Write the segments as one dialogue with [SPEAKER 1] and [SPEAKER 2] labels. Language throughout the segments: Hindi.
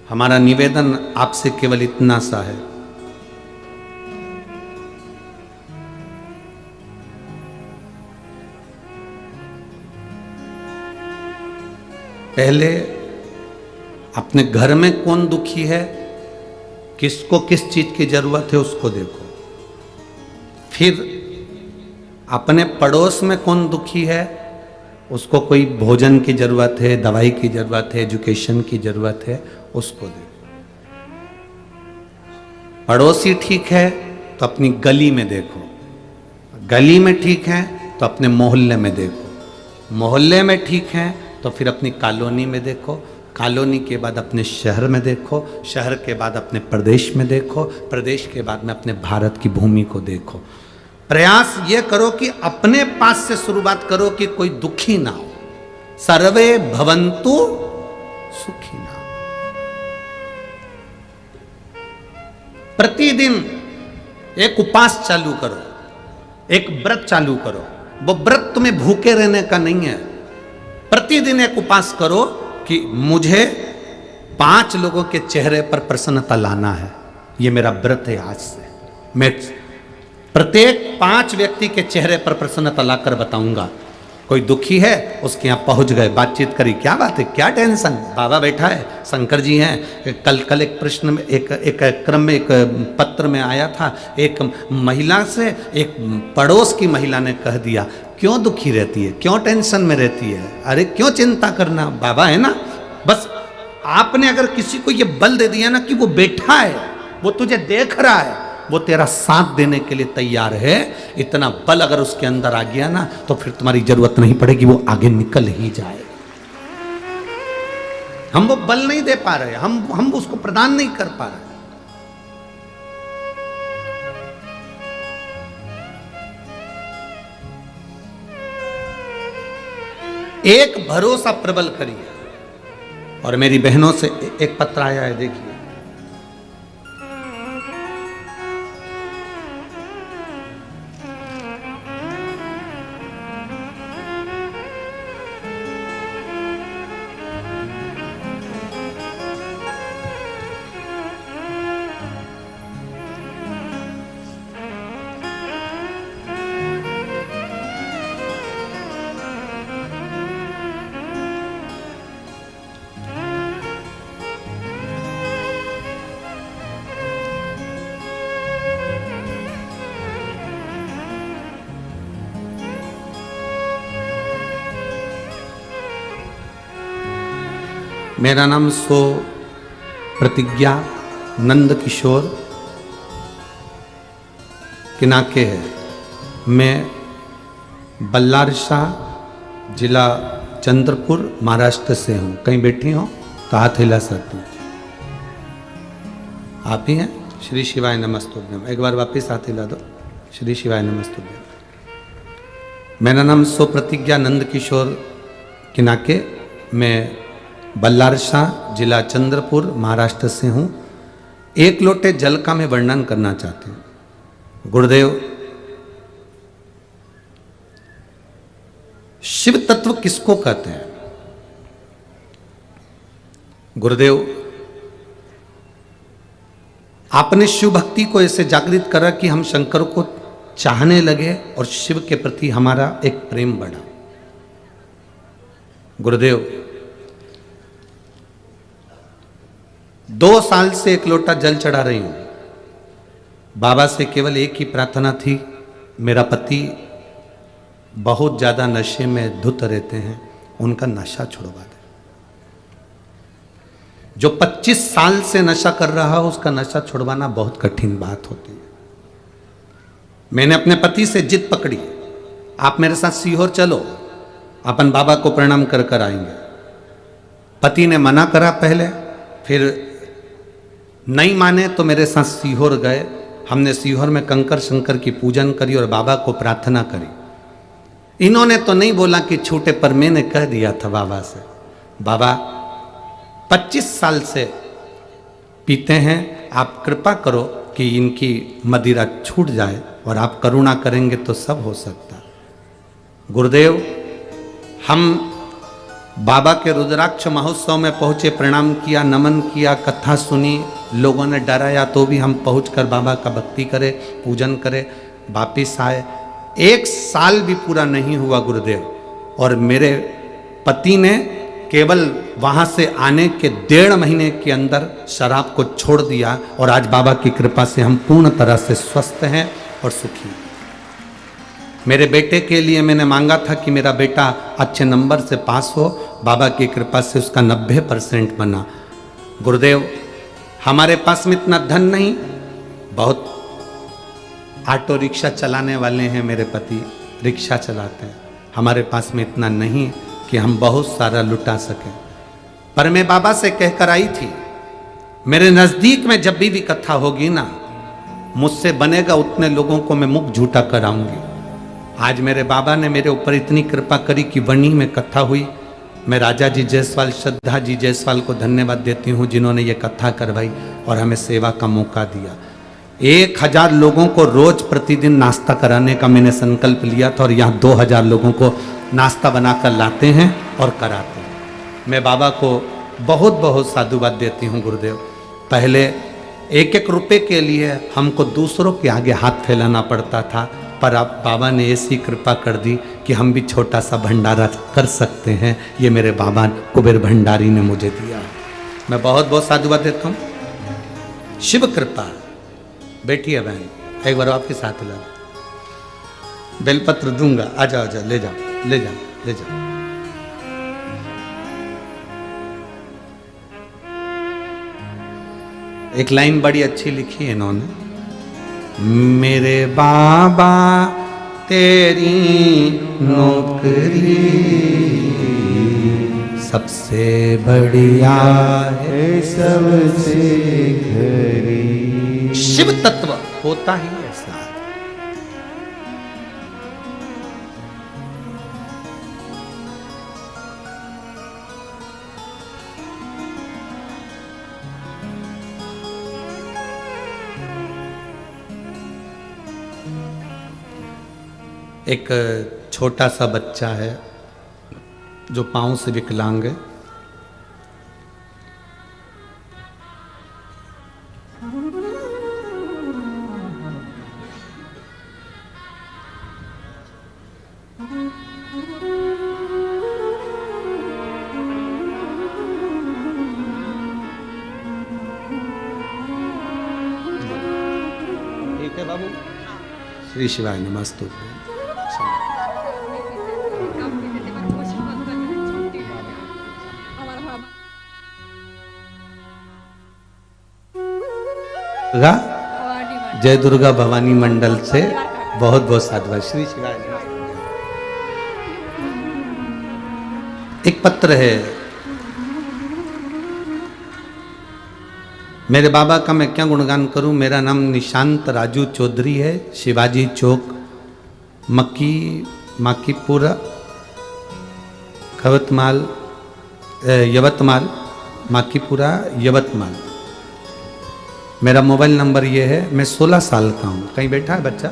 [SPEAKER 1] हमारा निवेदन आपसे केवल इतना सा है, पहले अपने घर में कौन दुखी है, किसको किस चीज की जरूरत है उसको देखो। फिर अपने पड़ोस में कौन दुखी है, उसको कोई भोजन की जरूरत है, दवाई की जरूरत है, एजुकेशन की जरूरत है, उसको देखो। पड़ोसी ठीक है तो अपनी गली में देखो, गली में ठीक है तो अपने मोहल्ले में देखो, मोहल्ले में ठीक है तो फिर अपनी कॉलोनी में देखो, कॉलोनी के बाद अपने शहर में देखो, शहर के बाद अपने प्रदेश में देखो, प्रदेश के बाद में अपने भारत की भूमि को देखो। प्रयास ये करो कि अपने पास से शुरुआत करो कि कोई दुखी ना हो। सर्वे भवन्तु सुखी ना हो। प्रतिदिन एक उपास चालू करो, एक व्रत चालू करो। वो व्रत तुम्हें भूखे रहने का नहीं है। प्रतिदिन एक उपास करो कि मुझे 5 लोगों के चेहरे पर प्रसन्नता लाना है। ये मेरा व्रत है। आज से मैं प्रत्येक 5 व्यक्ति के चेहरे पर प्रसन्नता लाकर बताऊंगा। कोई दुखी है, उसके यहाँ पहुंच गए, बातचीत करी, क्या बात है, क्या टेंशन, बाबा बैठा है, शंकर जी हैं। कल एक प्रश्न में एक क्रम में एक पत्र में आया था, एक महिला से एक पड़ोस की महिला ने कह दिया, क्यों दुखी रहती है, क्यों टेंशन में रहती है, अरे क्यों चिंता करना, बाबा है ना। बस आपने अगर किसी को ये बल दे दिया ना कि वो बैठा है, वो तुझे देख रहा है, वो तेरा साथ देने के लिए तैयार है, इतना बल अगर उसके अंदर आ गया ना तो फिर तुम्हारी जरूरत नहीं पड़ेगी, वो आगे निकल ही जाए। हम वो बल नहीं दे पा रहे, हम उसको प्रदान नहीं कर पा रहे। एक भरोसा प्रबल करिए। और मेरी बहनों से एक पत्र आया है, देखिए। मेरा नाम सो प्रतिज्ञा नंद किशोर किनाके है। मैं बल्लारसा जिला चंद्रपुर महाराष्ट्र से हूँ। कहीं बैठी हो तो हाथ हिला सकती हूँ। आप ही हैं? श्री शिवाय नमस्तुभ्यम। एक बार वापस हाथ हिला दो। श्री शिवाय नमस्तुभ्यम। मेरा नाम सो प्रतिज्ञा नंद किशोर किनाके, मैं बल्लारसा जिला चंद्रपुर महाराष्ट्र से हूँ। एक लोटे जल का मैं वर्णन करना चाहती हूँ। गुरुदेव, शिव तत्व किसको कहते हैं? गुरुदेव, आपने शिव भक्ति को ऐसे जागृत करा कि हम शंकर को चाहने लगे और शिव के प्रति हमारा एक प्रेम बढ़ा। गुरुदेव, 2 साल से एक लोटा जल चढ़ा रही हूं। बाबा से केवल एक ही प्रार्थना थी, मेरा पति बहुत ज्यादा नशे में धुत रहते हैं, उनका नशा छुड़वा दे। जो 25 साल से नशा कर रहा हो उसका नशा छुड़वाना बहुत कठिन बात होती है। मैंने अपने पति से जिद पकड़ी, आप मेरे साथ सीहोर चलो, अपन बाबा को प्रणाम कर कर आएंगे। पति ने मना करा पहले, फिर नहीं माने तो मेरे साथ सीहोर गए। हमने सीहोर में कंकर शंकर की पूजन करी और बाबा को प्रार्थना करी। इन्होंने तो नहीं बोला कि छूटे, पर मैंने कह दिया था बाबा से, बाबा 25 साल से पीते हैं, आप कृपा करो कि इनकी मदिरा छूट जाए, और आप करुणा करेंगे तो सब हो सकता। गुरुदेव, हम बाबा के रुद्राक्ष महोत्सव में पहुंचे, प्रणाम किया, नमन किया, कथा सुनी, लोगों ने डराया तो भी हम पहुंचकर बाबा का भक्ति करे, पूजन करे, वापिस आए। 1 साल भी पूरा नहीं हुआ गुरुदेव, और मेरे पति ने केवल वहां से आने के 1.5 महीने के अंदर शराब को छोड़ दिया, और आज बाबा की कृपा से हम पूर्ण तरह से स्वस्थ हैं और सुखी हैं। मेरे बेटे के लिए मैंने मांगा था कि मेरा बेटा अच्छे नंबर से पास हो, बाबा की कृपा से उसका 90% बना। गुरुदेव, हमारे पास में इतना धन नहीं, बहुत ऑटो रिक्शा चलाने वाले हैं मेरे पति, रिक्शा चलाते हैं, हमारे पास में इतना नहीं कि हम बहुत सारा लुटा सकें। पर मैं बाबा से कहकर आई थी, मेरे नज़दीक में जब भी कथा होगी ना, मुझसे बनेगा उतने लोगों को मैं मुख झूठा कराऊंगी। आज मेरे बाबा ने मेरे ऊपर इतनी कृपा करी कि वनी में कथा हुई। मैं राजा जी जायसवाल, श्रद्धा जी जायसवाल को धन्यवाद देती हूँ जिन्होंने ये कथा करवाई और हमें सेवा का मौका दिया। 1000 लोगों को रोज प्रतिदिन नाश्ता कराने का मैंने संकल्प लिया था, और यहाँ 2000 लोगों को नाश्ता बनाकर लाते हैं और कराते हैं। मैं बाबा को बहुत बहुत साधुवाद देती हूँ गुरुदेव। पहले 1-1 रुपये के लिए हमको दूसरों के आगे हाथ फैलाना पड़ता था, पर अब बाबा ने ऐसी कृपा कर दी कि हम भी छोटा सा भंडारा कर सकते हैं। ये मेरे बाबा कुबेर भंडारी ने मुझे दिया। मैं बहुत बहुत साधुवाद देता हूँ। शिव कृपा। बैठिए बहन, एक बार आपके साथ ला, बेलपत्र दूंगा, आ जाओ, ले जाओ, ले जाओ, ले जाओ। एक लाइन बड़ी अच्छी लिखी है इन्होंने, मेरे बाबा तेरी नौकरी सबसे बढ़िया है सबसे घरी। शिव तत्व होता ही ऐसा। एक छोटा सा बच्चा है जो पांव से विकलांग है। ठीक है बाबू, श्री शिवाय नमस्तुभ्यं। जय दुर्गा भवानी मंडल से बहुत बहुत साधुवाद। श्री शिवाय। एक पत्र है मेरे बाबा का, मैं क्या गुणगान करूं। मेरा नाम निशांत राजू चौधरी है, शिवाजी चौक, माकीपुरा, खवतमाल, यवतमाल, माकीपुरा, यवतमाल। मेरा मोबाइल नंबर ये है। मैं 16 साल का हूं। कहीं बैठा है बच्चा?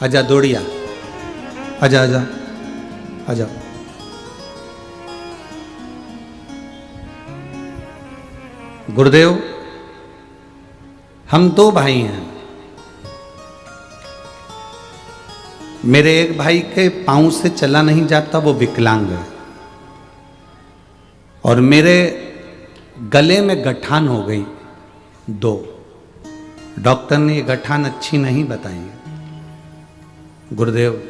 [SPEAKER 1] आजा दौड़िया, आजा आजा आजा। गुरुदेव, हम 2 भाई हैं। मेरे एक भाई के पांव से चला नहीं जाता, वो विकलांग है, और मेरे गले में गठान हो गई 2। डॉक्टर ने ये गठान अच्छी नहीं बताई। गुरुदेव,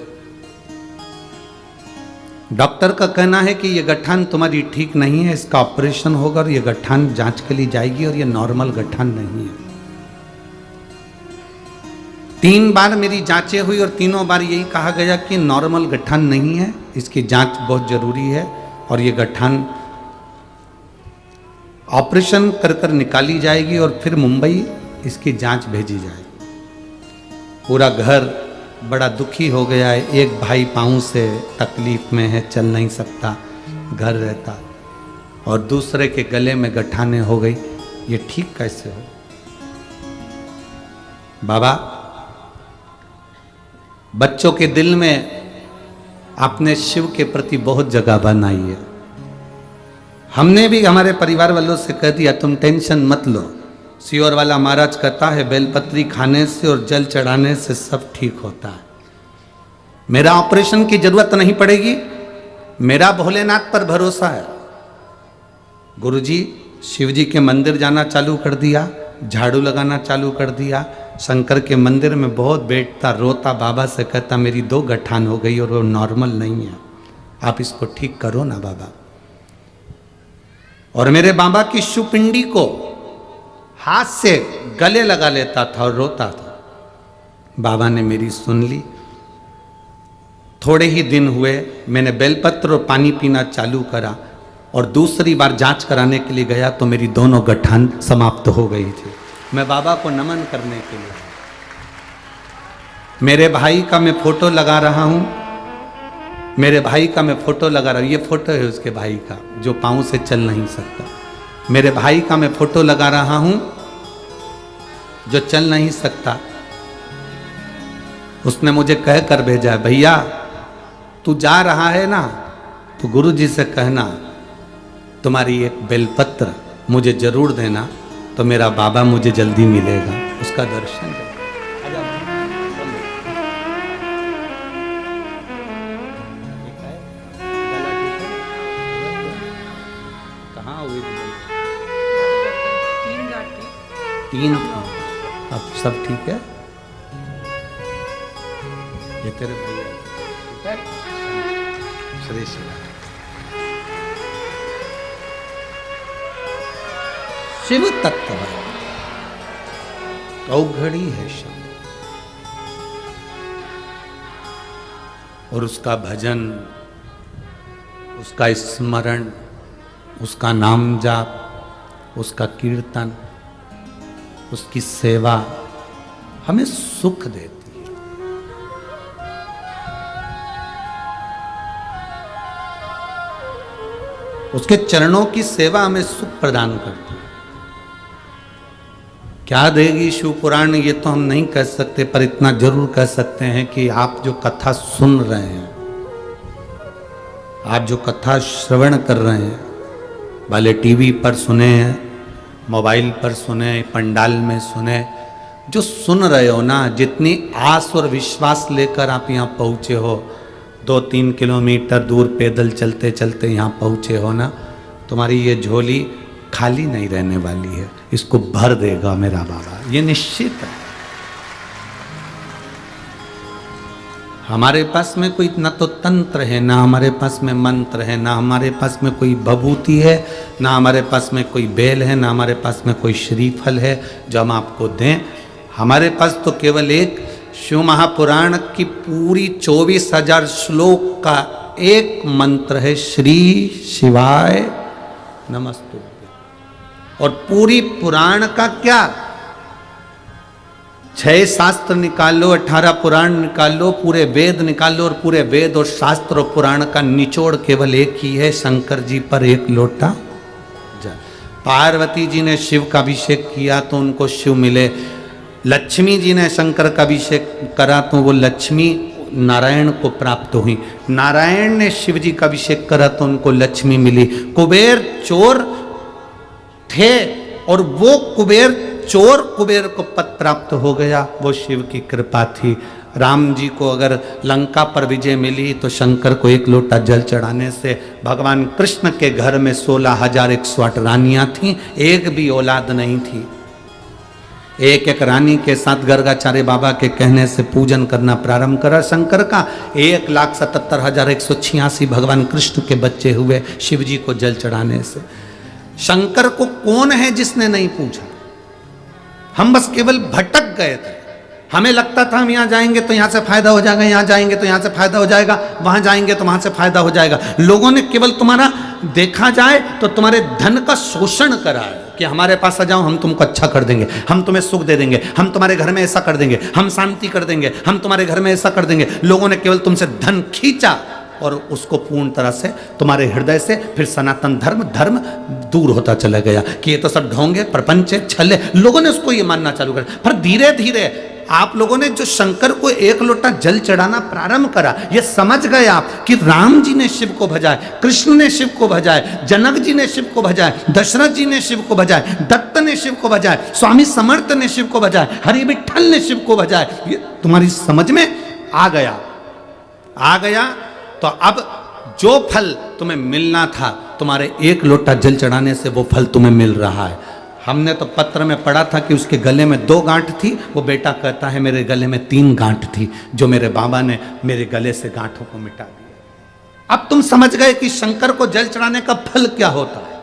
[SPEAKER 1] डॉक्टर का कहना है कि ये गठान तुम्हारी ठीक नहीं है, इसका ऑपरेशन होगा और ये गठान जांच के लिए जाएगी, और ये नॉर्मल गठान नहीं है। 3 बार मेरी जांचें हुई और तीनों बार यही कहा गया कि नॉर्मल गठान नहीं है, इसकी जांच बहुत जरूरी है, और ये गठान ऑपरेशन कर कर निकाली जाएगी और फिर मुंबई इसकी जांच भेजी जाएगी। पूरा घर बड़ा दुखी हो गया है। एक भाई पाँव से तकलीफ में है, चल नहीं सकता, घर रहता, और दूसरे के गले में गठाने हो गई। ये ठीक कैसे हो? बाबा, बच्चों के दिल में आपने शिव के प्रति बहुत जगह बनाई है। हमने भी हमारे परिवार वालों से कह दिया तुम टेंशन मत लो, सियोर वाला महाराज कहता है बेलपत्री खाने से और जल चढ़ाने से सब ठीक होता है। मेरा ऑपरेशन की जरूरत नहीं पड़ेगी, मेरा भोलेनाथ पर भरोसा है। गुरुजी शिव जी के मंदिर जाना चालू कर दिया, झाड़ू लगाना चालू कर दिया। शंकर के मंदिर में बहुत बैठता, रोता, बाबा से कहता मेरी 2 गठान हो गई और वो नॉर्मल नहीं है, आप इसको ठीक करो ना बाबा। और मेरे बाबा की शुपिंडी को हाथ से गले लगा लेता था और रोता था। बाबा ने मेरी सुन ली। थोड़े ही दिन हुए मैंने बेलपत्र और पानी पीना चालू करा और दूसरी बार जांच कराने के लिए गया तो मेरी दोनों गठान समाप्त हो गई थी। मैं बाबा को नमन करने के लिए, मेरे भाई का मैं फोटो लगा रहा हूं, मेरे भाई का मैं फोटो लगा रहा हूं। ये फोटो है उसके भाई का जो पांव से चल नहीं सकता। मेरे भाई का मैं फोटो लगा रहा हूं जो चल नहीं सकता। उसने मुझे कह कर भेजा है भैया तू जा रहा है ना तो गुरु जी से कहना तुम्हारी एक बेलपत्र मुझे जरूर देना तो मेरा बाबा मुझे जल्दी मिलेगा, उसका दर्शन है। कहाँ हुई? 3 अब सब ठीक है? ये तेरे भैया ठीक है? श्री श्री शिव तत्व अवघड़ी है शब्द और उसका भजन, उसका स्मरण, उसका नाम जाप, उसका कीर्तन, उसकी सेवा हमें सुख देती है। उसके चरणों की सेवा हमें सुख प्रदान करती है। क्या देगी शिव पुराण ये तो हम नहीं कह सकते, पर इतना जरूर कह सकते हैं कि आप जो कथा सुन रहे हैं, आप जो कथा श्रवण कर रहे हैं, भले टीवी पर सुने, मोबाइल पर सुने, पंडाल में सुने, जो सुन रहे हो ना, जितनी आस और विश्वास लेकर आप यहाँ पहुँचे हो, 2-3 किलोमीटर दूर पैदल चलते चलते यहाँ पहुँचे हो ना, तुम्हारी ये झोली खाली नहीं रहने वाली है, इसको भर देगा मेरा बाबा, ये निश्चित है। हमारे पास में कोई ना तो तंत्र है, ना हमारे पास में मंत्र है, ना हमारे पास में कोई भभूति है, ना हमारे पास में कोई बेल है, ना हमारे पास में कोई श्रीफल है जो हम आपको दें। हमारे पास तो केवल एक शिव महापुराण की पूरी 24,000 श्लोक का एक मंत्र है, श्री शिवाय नमस्तुभ्यं। और पूरी पुराण का क्या, 6 शास्त्र निकाल लो, 18 पुराण निकाल लो, पूरे वेद निकाल लो, और पूरे वेद और शास्त्र और पुराण का निचोड़ केवल एक ही है, शंकर जी पर एक लोटा जल। पार्वती जी ने शिव का अभिषेक किया तो उनको शिव मिले, लक्ष्मी जी ने शंकर का अभिषेक करा तो वो लक्ष्मी नारायण को प्राप्त हुई, नारायण ने शिव जी का अभिषेक करा तो उनको लक्ष्मी मिली। कुबेर चोर थे और वो कुबेर चोर कुबेर को पद प्राप्त हो गया, वो शिव की कृपा थी। राम जी को अगर लंका पर विजय मिली तो शंकर को एक लोटा जल चढ़ाने से। भगवान कृष्ण के घर में 16,108 रानियां थीं, एक भी औलाद नहीं थी। एक एक रानी के साथ गर्गाचार्य बाबा के कहने से पूजन करना प्रारंभ करा शंकर का। 1,77,186 भगवान कृष्ण के बच्चे हुए शिव जी को जल चढ़ाने से। शंकर को कौन है जिसने नहीं पूछा? हम बस केवल भटक गए थे। हमें लगता था हम यहाँ जाएंगे तो यहाँ से फायदा हो जाएगा, यहाँ जाएंगे तो यहाँ से फायदा हो जाएगा, वहां जाएंगे तो वहां से फायदा हो जाएगा। लोगों ने केवल तुम्हारा देखा जाए तो तुम्हारे धन का शोषण करा है कि हमारे पास आ जाओ, हम तुमको अच्छा कर देंगे, हम तुम्हें सुख दे देंगे, हम तुम्हारे घर में ऐसा कर देंगे, हम शांति कर देंगे, हम तुम्हारे घर में ऐसा कर देंगे। लोगों ने केवल तुमसे धन खींचा और उसको पूर्ण तरह से तुम्हारे हृदय से फिर सनातन धर्म दूर होता चला गया कि ये तो सब ढोंगे, प्रपंच, छल। लोगों ने उसको ये मानना चालू कर। पर धीरे धीरे आप लोगों ने जो शंकर को एक लोटा जल चढ़ाना प्रारंभ करा, ये समझ गए आप कि राम जी ने शिव को भजाए, कृष्ण ने शिव को भजाए, जनक जी ने शिव को भजाए, दशरथ जी ने शिव को भजाए, दत्त ने शिव को भजाए, स्वामी समर्थ ने शिव को भजाए, हरि विठल ने शिव को भजाए। ये तुम्हारी समझ में आ गया, आ गया। तो अब जो फल तुम्हें मिलना था, तुम्हारे एक लोटा जल चढ़ाने से वो फल तुम्हें मिल रहा है। हमने तो पत्र में पढ़ा था कि उसके गले में 2 गांठ थी, वो बेटा कहता है मेरे गले में 3 गांठ थी, जो मेरे बाबा ने मेरे गले से गांठों को मिटा दिया। अब तुम समझ गए कि शंकर को जल चढ़ाने का फल क्या होता है।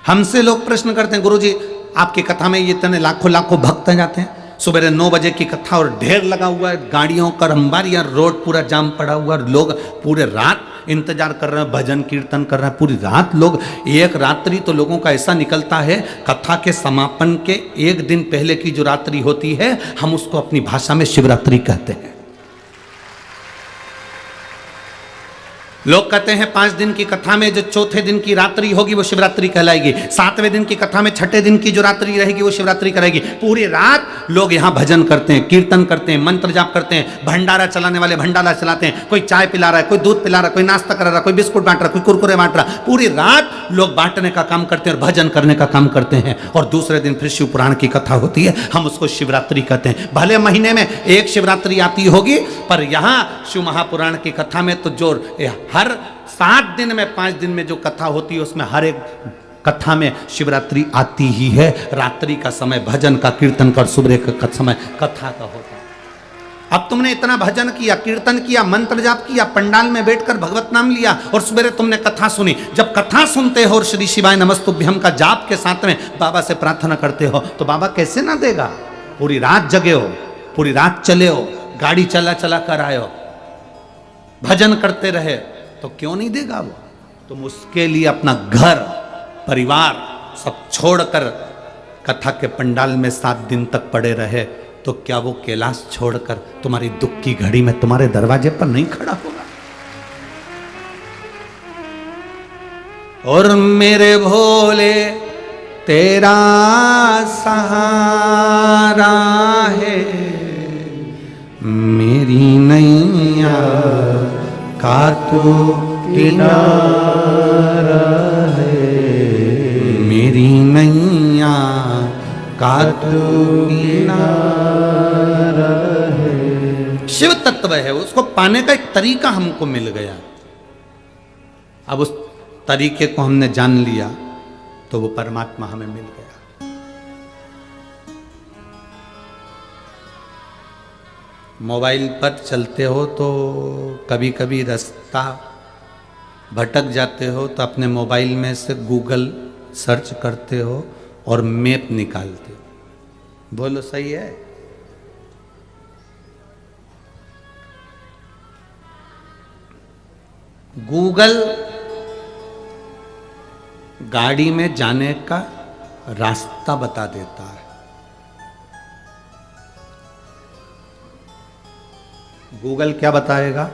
[SPEAKER 1] हमसे लोग प्रश्न करते हैं, गुरुजी आपकी कथा में ये इतने लाखों लाखों भक्त जाते हैं, सुबह 9 बजे की कथा और ढेर लगा हुआ है गाड़ियों का, अंबारियां रोड पूरा जाम पड़ा हुआ है, लोग पूरे रात इंतजार कर रहे हैं, भजन कीर्तन कर रहे हैं पूरी रात लोग। एक रात्रि तो लोगों का ऐसा निकलता है, कथा के समापन के 1 दिन पहले की जो रात्रि होती है, हम उसको अपनी भाषा में शिवरात्रि कहते हैं। लोग कहते हैं 5 दिन की कथा में जो चौथे दिन की रात्रि होगी वो शिवरात्रि कहलाएगी, 7वें दिन की कथा में छठे दिन की जो रात्रि रहेगी वो शिवरात्रि कहलाएगी। पूरी रात लोग यहाँ भजन करते हैं, कीर्तन करते हैं, मंत्र जाप करते हैं, भंडारा चलाने वाले भंडारा चलाते हैं, कोई चाय पिला रहा है, कोई दूध पिला रहा है, कोई नाश्ता करा रहा है, कोई बिस्कुट बांट रहा है, कोई कुरकुरे बांट रहा है। पूरी रात लोग बांटने का काम करते हैं और भजन करने का काम करते हैं। और दूसरे दिन फिर शिव पुराण की कथा होती है, हम उसको शिवरात्रि कहते हैं। भले महीने में एक शिवरात्रि आती होगी, पर यहाँ शिव महापुराण की कथा में तो जो हर 7 दिन में 5 दिन में जो कथा होती है, उसमें हर एक कथा में शिवरात्रि आती ही है। रात्रि का समय भजन का, कीर्तन का, और सुबह का समय कथा का होता है। अब तुमने इतना भजन किया, कीर्तन किया, मंत्र जाप किया, पंडाल में बैठकर भगवत नाम लिया और सुबह तुमने कथा सुनी। जब कथा सुनते हो और श्री शिवाय नमस्तुभ्यम का जाप के साथ में बाबा से प्रार्थना करते हो, तो बाबा कैसे ना देगा। पूरी रात जगे हो, पूरी रात चले हो, गाड़ी चला चला कर आए हो, भजन करते रहे, तो क्यों नहीं देगा वो। तुम उसके लिए अपना घर परिवार सब छोड़कर कथा के पंडाल में 7 दिन तक पड़े रहे, तो क्या वो कैलाश छोड़कर तुम्हारी दुख की घड़ी में तुम्हारे दरवाजे पर नहीं खड़ा होगा। और मेरे भोले तेरा सहारा है, मेरी नैया का तो किनारा है, मेरी नैया का तो किनारा है। शिव तत्व है, उसको पाने का एक तरीका हमको मिल गया। अब उस तरीके को हमने जान लिया तो वो परमात्मा हमें मिल गया। मोबाइल पर चलते हो तो कभी कभी रास्ता भटक जाते हो, तो अपने मोबाइल में से गूगल सर्च करते हो और मैप निकालते हो। बोलो सही है? गूगल गाड़ी में जाने का रास्ता बता देता है। गूगल क्या बताएगा?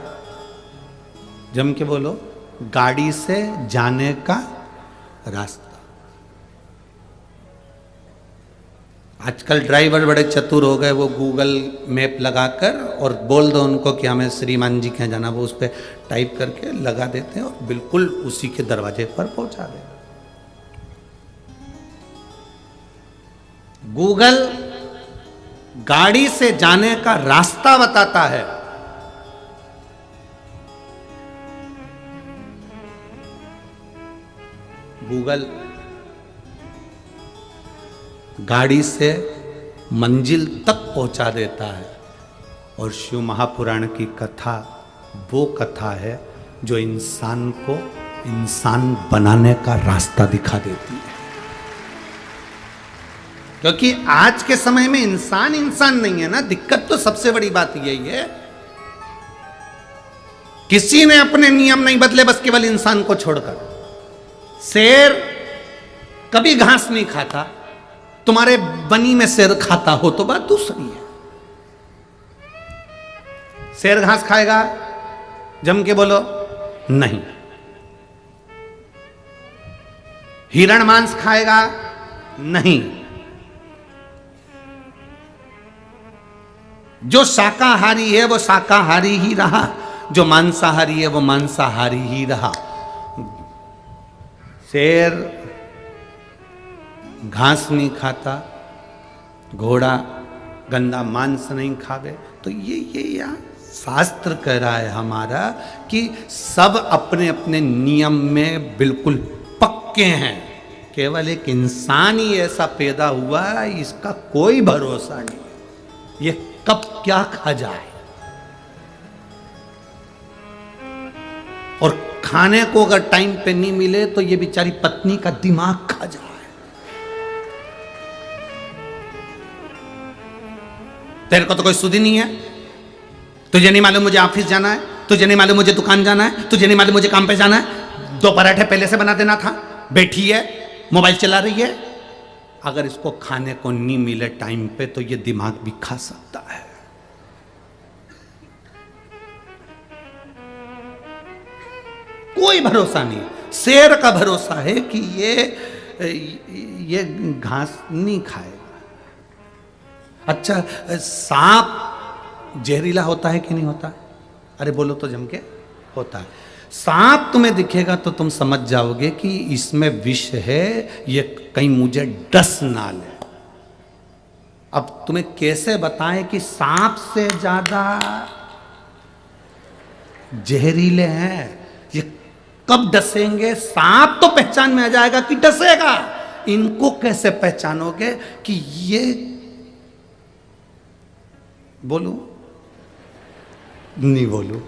[SPEAKER 1] जम के बोलो, गाड़ी से जाने का रास्ता। आजकल ड्राइवर बड़े चतुर हो गए, वो गूगल मैप लगाकर और बोल दो उनको कि हमें श्रीमान जी के यहाँ जाना, वो उस पर टाइप करके लगा देते हैं और बिल्कुल उसी के दरवाजे पर पहुंचा देते। गूगल गाड़ी से जाने का रास्ता बताता है। गूगल गाड़ी से मंजिल तक पहुंचा देता है। और शिव महापुराण की कथा वो कथा है जो इंसान को इंसान बनाने का रास्ता दिखा देती है। क्योंकि आज के समय में इंसान इंसान नहीं है ना, दिक्कत तो सबसे बड़ी बात यही है। किसी ने अपने नियम नहीं बदले, बस केवल इंसान को छोड़कर। शेर कभी घास नहीं खाता, तुम्हारे बनी में शेर खाता हो तो बात दूसरी है। शेर घास खाएगा? जम के बोलो नहीं। हिरण मांस खाएगा? नहीं। जो शाकाहारी है वो शाकाहारी ही रहा, जो मांसाहारी है वो मांसाहारी ही रहा। शेर घास नहीं खाता, घोड़ा गंदा मांस नहीं खावे। तो ये या शास्त्र कह रहा है हमारा कि सब अपने अपने नियम में बिल्कुल पक्के हैं। केवल एक इंसान ही ऐसा पैदा हुआ है, इसका कोई भरोसा नहीं, ये कब क्या खा जाए। और खाने को अगर टाइम पे नहीं मिले तो ये बेचारी पत्नी का दिमाग खा जाए। तेरे को तो कोई सुधी नहीं है, तुझे नहीं मालूम मुझे ऑफिस जाना है, तुझे नहीं मालूम मुझे दुकान जाना है, तुझे नहीं मालूम मुझे काम पे जाना है। 2 पराठे पहले से बना देना था, बैठी है मोबाइल चला रही है। अगर इसको खाने को नहीं मिले टाइम पे तो ये दिमाग भी खा सकता है। कोई भरोसा नहीं। शेर का भरोसा है कि ये घास नहीं खाएगा। अच्छा, सांप जहरीला होता है कि नहीं होता? अरे बोलो तो जम के, होता है। सांप तुम्हें दिखेगा तो तुम समझ जाओगे कि इसमें विष है, ये कहीं मुझे डस ना ले। अब तुम्हें कैसे बताएं कि सांप से ज्यादा जहरीले हैं? ये कब डसेंगे? सांप तो पहचान में आ जाएगा कि डसेगा। इनको कैसे पहचानोगे कि ये, बोलूं? नहीं बोलूं,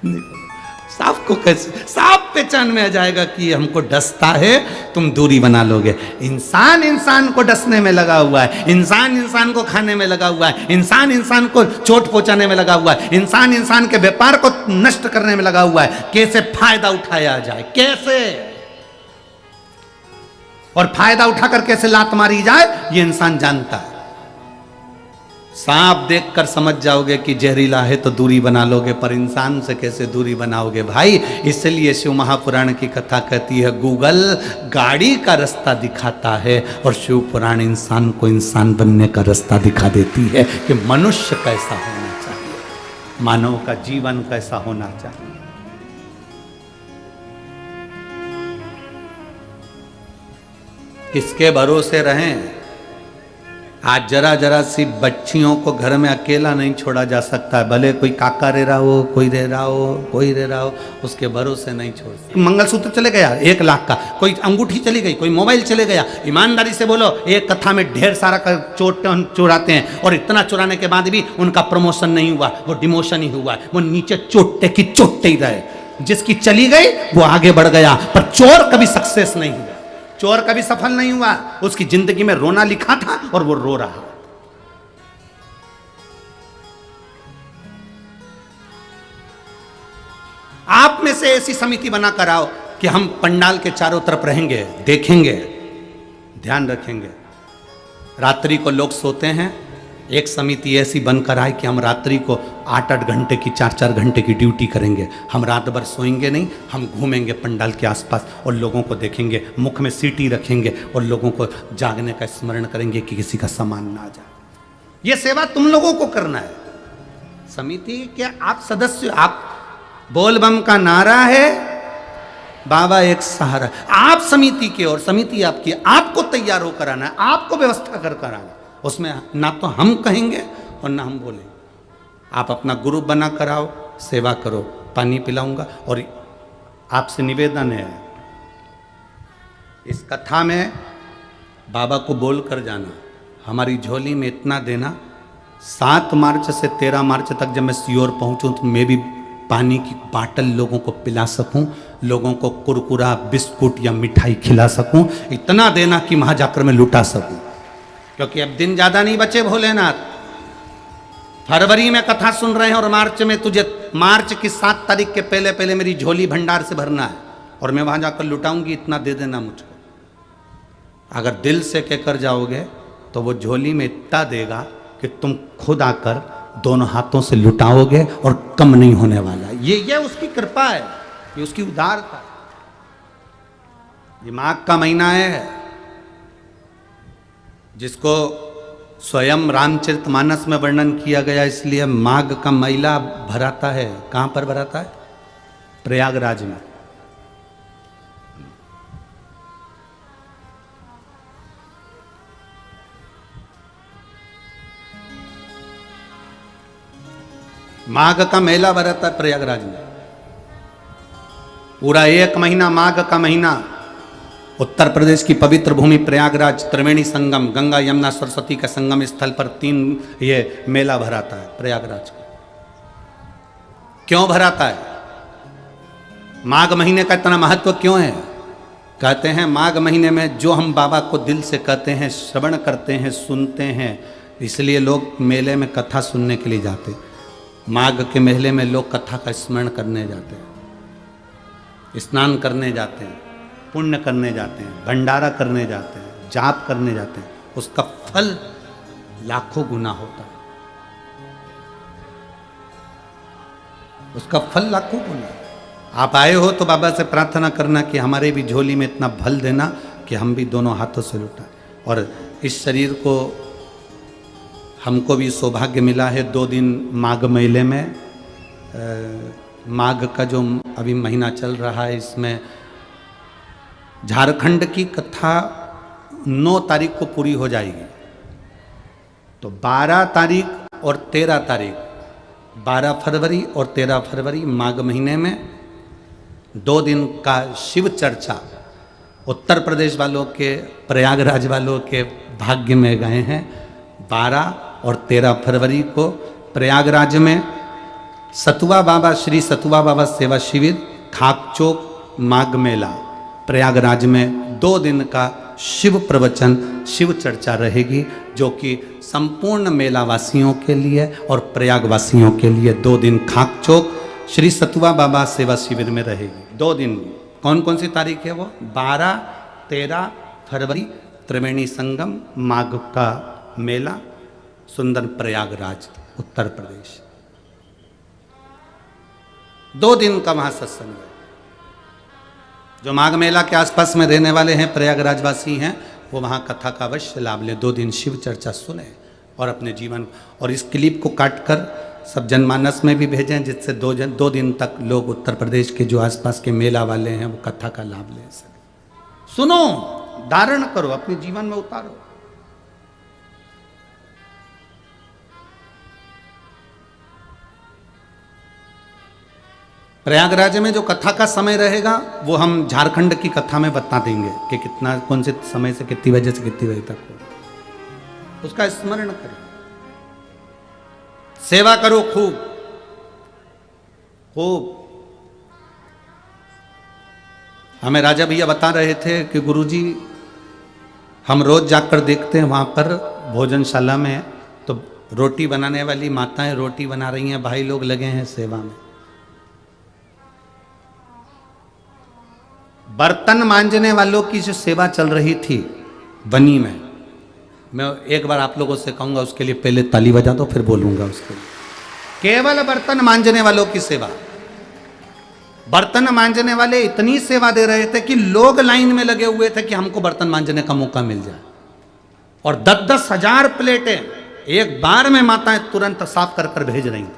[SPEAKER 1] नहीं बोलूं। सांप को कैसे, सांप पहचान में आ जाएगा कि हमको डसता है, तुम दूरी बना लोगे। इंसान इंसान को डसने में लगा हुआ है, इंसान इंसान को खाने में लगा हुआ है, इंसान इंसान को चोट पहुंचाने में लगा हुआ है, इंसान इंसान के व्यापार को नष्ट करने में लगा हुआ है। कैसे फायदा उठाया जाए, कैसे, और फायदा उठाकर कैसे लात मारी जाए, ये इंसान जानता है। सांप देखकर समझ जाओगे कि जहरीला है तो दूरी बना लोगे, पर इंसान से कैसे दूरी बनाओगे भाई? इसलिए शिव महापुराण की कथा कहती है, गूगल गाड़ी का रास्ता दिखाता है और शिव पुराण इंसान को इंसान बनने का रास्ता दिखा देती है कि मनुष्य कैसा होना चाहिए, मानव का जीवन कैसा होना चाहिए। किसके भरोसे रहें? आज जरा जरा सी बच्चियों को घर में अकेला नहीं छोड़ा जा सकता है। भले कोई काका रह रहा हो, कोई रह रहा हो, कोई रह रहा हो, उसके भरोसे नहीं छोड़ सकते। मंगलसूत्र चले गया 1 लाख का, कोई अंगूठी चली गई, कोई मोबाइल चले गया। ईमानदारी से बोलो, एक कथा में ढेर सारा चुराते हैं और इतना चुराने के बाद भी उनका प्रमोशन नहीं हुआ, वो डिमोशन ही हुआ, वो नीचे चोटते की चोटते ही रहे। जिसकी चली गई वो आगे बढ़ गया, पर चोर कभी सक्सेस नहीं हुआ, चोर कभी सफल नहीं हुआ। उसकी जिंदगी में रोना लिखा था और वो रो रहा। आप में से ऐसी समिति बनाकर आओ कि हम पंडाल के चारों तरफ रहेंगे, देखेंगे, ध्यान रखेंगे। रात्रि को लोग सोते हैं, एक समिति ऐसी बनकर आए कि हम रात्रि को 8-8 घंटे की, 4-4 घंटे की ड्यूटी करेंगे। हम रात भर सोएंगे नहीं, हम घूमेंगे पंडाल के आसपास और लोगों को देखेंगे, मुख में सीटी रखेंगे और लोगों को जागने का स्मरण करेंगे कि किसी का सामान ना जाए। ये सेवा तुम लोगों को करना है। समिति के आप सदस्य, आप बोल बम का नारा है, बाबा एक सहारा। आप समिति के और समिति आपकी, आपको तैयार होकर आना है, आपको व्यवस्था कर कर आना। उसमें ना तो हम कहेंगे और ना हम बोलेंगे। आप अपना ग्रुप बना कर आओ, सेवा करो, पानी पिलाऊंगा। और आपसे निवेदन है, इस कथा में बाबा को बोल कर जाना, हमारी झोली में इतना देना, 7 मार्च से 13 मार्च तक जब मैं सियोर पहुंचूं तो मैं भी पानी की बाटल लोगों को पिला सकूं, लोगों को कुरकुरा, बिस्कुट या मिठाई खिला सकूं। इतना देना कि वहां जाकर मैं लुटा सकूं, क्योंकि अब दिन ज्यादा नहीं बचे भोलेनाथ। फरवरी में कथा सुन रहे हैं और मार्च में तुझे, मार्च की 7 तारीख के पहले पहले मेरी झोली भंडार से भरना है और मैं वहां जाकर लुटाऊंगी। इतना दे देना मुझको। अगर दिल से कहकर जाओगे तो वो झोली में इतना देगा कि तुम खुद आकर दोनों हाथों से लुटाओगे और कम नहीं होने वाला। ये उसकी कृपा है, ये उसकी उदारता। ये माघ का महीना है जिसको स्वयं रामचरितमानस में वर्णन किया गया, इसलिए माघ का मेला भराता है। कहां पर भराता है? प्रयागराज में। माघ का मेला भराता है प्रयागराज में। पूरा एक महीना, माघ का महीना, उत्तर प्रदेश की पवित्र भूमि प्रयागराज, त्रिवेणी संगम, गंगा यमुना सरस्वती का संगम स्थल पर 3 ये मेला भराता है प्रयागराज का। क्यों भराता है? माघ महीने का इतना महत्व क्यों है? कहते हैं माघ महीने में जो हम बाबा को दिल से कहते हैं, श्रवण करते हैं, सुनते हैं, इसलिए लोग मेले में कथा सुनने के लिए जाते हैं। माघ के मेले में लोग कथा का स्मरण करने जाते हैं, स्नान करने जाते हैं, पुण्य करने जाते हैं, भंडारा करने जाते हैं, जाप करने जाते हैं। उसका फल लाखों गुना होता है, उसका फल लाखों गुना। आप आए हो तो बाबा से प्रार्थना करना कि हमारे भी झोली में इतना फल देना कि हम भी दोनों हाथों से लुटाएं। और इस शरीर को हमको भी सौभाग्य मिला है 2 दिन माघ मेले में। माघ का जो अभी महीना चल रहा है, इसमें झारखंड की कथा 9 तारीख को पूरी हो जाएगी। तो 12 तारीख और 13 तारीख, 12 फरवरी और 13 फरवरी माघ महीने में 2 दिन का शिव चर्चा उत्तर प्रदेश वालों के, प्रयागराज वालों के भाग्य में गए हैं। 12 और 13 फरवरी को प्रयागराज में सतुआ बाबा, श्री सतुआ बाबा सेवा शिविर, खाकचौक माघ मेला, प्रयागराज में 2 दिन का शिव प्रवचन, शिव चर्चा रहेगी, जो कि संपूर्ण मेला वासियों के लिए और प्रयागवासियों के लिए 2 दिन खाकचौक श्री सतुआ बाबा सेवा शिविर में रहेगी। 2 दिन। कौन कौन सी तारीख है वो? 12, 13 फरवरी त्रिवेणी संगम, माघ का मेला, सुंदर प्रयागराज, उत्तर प्रदेश। 2 दिन का वहां सत्संग है। जो माघ मेला के आसपास में रहने वाले हैं, प्रयागराजवासी हैं, वो वहां कथा का अवश्य लाभ लें। 2 दिन शिव चर्चा सुने और अपने जीवन, और इस क्लिप को काटकर सब जनमानस में भी भेजें, जिससे 2 दिन तक लोग उत्तर प्रदेश के जो आसपास के मेला वाले हैं वो कथा का लाभ ले सकें। सुनो, धारण करो, अपने जीवन में उतारो। प्रयागराज में जो कथा का समय रहेगा वो हम झारखंड की कथा में बता देंगे कि कितना, कौन से समय से कितनी बजे से कितनी बजे तक हो। उसका स्मरण करो, सेवा करो खूब खूब। हमें राजा भैया बता रहे थे कि गुरुजी हम रोज जाकर देखते हैं वहां पर भोजनशाला में, तो रोटी बनाने वाली माताएं रोटी बना रही हैं, भाई लोग लगे हैं सेवा में। बर्तन मांजने वालों की जो सेवा चल रही थी बनी में, मैं एक बार आप लोगों से कहूंगा, उसके लिए पहले ताली बजा दो, फिर बोलूंगा उसके लिए। केवल बर्तन मांजने वालों की सेवा। बर्तन मांजने वाले इतनी सेवा दे रहे थे कि लोग लाइन में लगे हुए थे कि हमको बर्तन मांजने का मौका मिल जाए। और 10-10 हजार प्लेटें एक बार में माताएं तुरंत साफ कर कर भेज रही थी।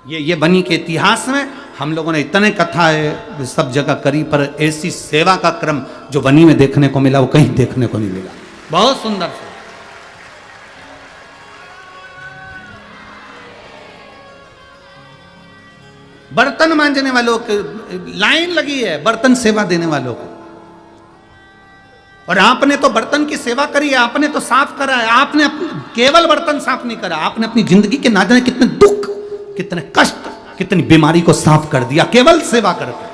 [SPEAKER 1] ये बनी के इतिहास में हम लोगों ने इतने कथा है सब जगह करी, पर ऐसी सेवा का क्रम जो बनी में देखने को मिला वो कहीं देखने को नहीं मिला। बहुत सुंदर से बर्तन मांजने वालों की लाइन लगी है, बर्तन सेवा देने वालों को। और आपने तो बर्तन की सेवा करी है, आपने तो साफ करा है। आपने केवल बर्तन साफ नहीं करा, आपने अपनी जिंदगी के ना जाने कितने दुख, कितने कष्ट, कितनी बीमारी को साफ कर दिया, केवल सेवा करके,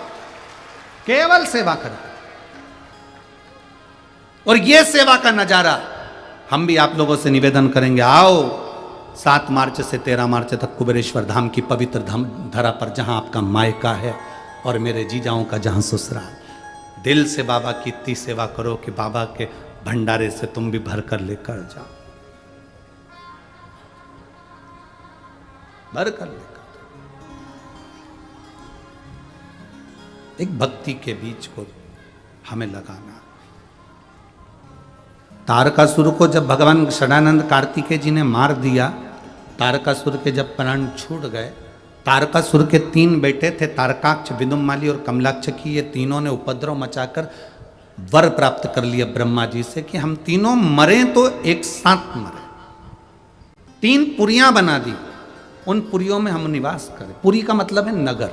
[SPEAKER 1] केवल सेवा करके। और ये सेवा का नजारा हम भी आप लोगों से निवेदन करेंगे। आओ 7 मार्च से 13 मार्च तक कुबेरेश्वर धाम की पवित्र धरा पर, जहां आपका मायका है और मेरे जीजाओं का जहां ससुराल, दिल से बाबा की इतनी सेवा करो कि बाबा के भंडारे से तुम भी भर कर लेकर जाओ, भर कर लेकर। एक भक्ति के बीच को हमें लगाना। तारकासुर को जब भगवान षडानंद कार्तिकेय जी ने मार दिया, तारकासुर के जब प्राण छूट गए, तारकासुर के 3 बेटे थे, तारकाक्ष, विदुम्माली और कमलाक्ष की, ये तीनों ने उपद्रव मचाकर वर प्राप्त कर लिया ब्रह्मा जी से कि हम तीनों मरे तो एक साथ मरे। 3 पुरियां बना दी, उन पुरियों में हम निवास करें। पुरी का मतलब है नगर।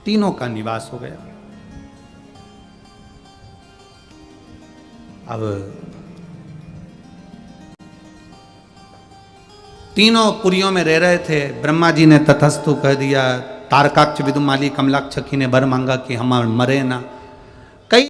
[SPEAKER 1] तीनों का निवास हो गया। अब तीनों पुरियों में रह रहे थे। ब्रह्मा जी ने तथस्तु कह दिया। तारकाक्ष, विदुमाली, कमलाक्ष की ने वर मांगा कि हम मरे ना।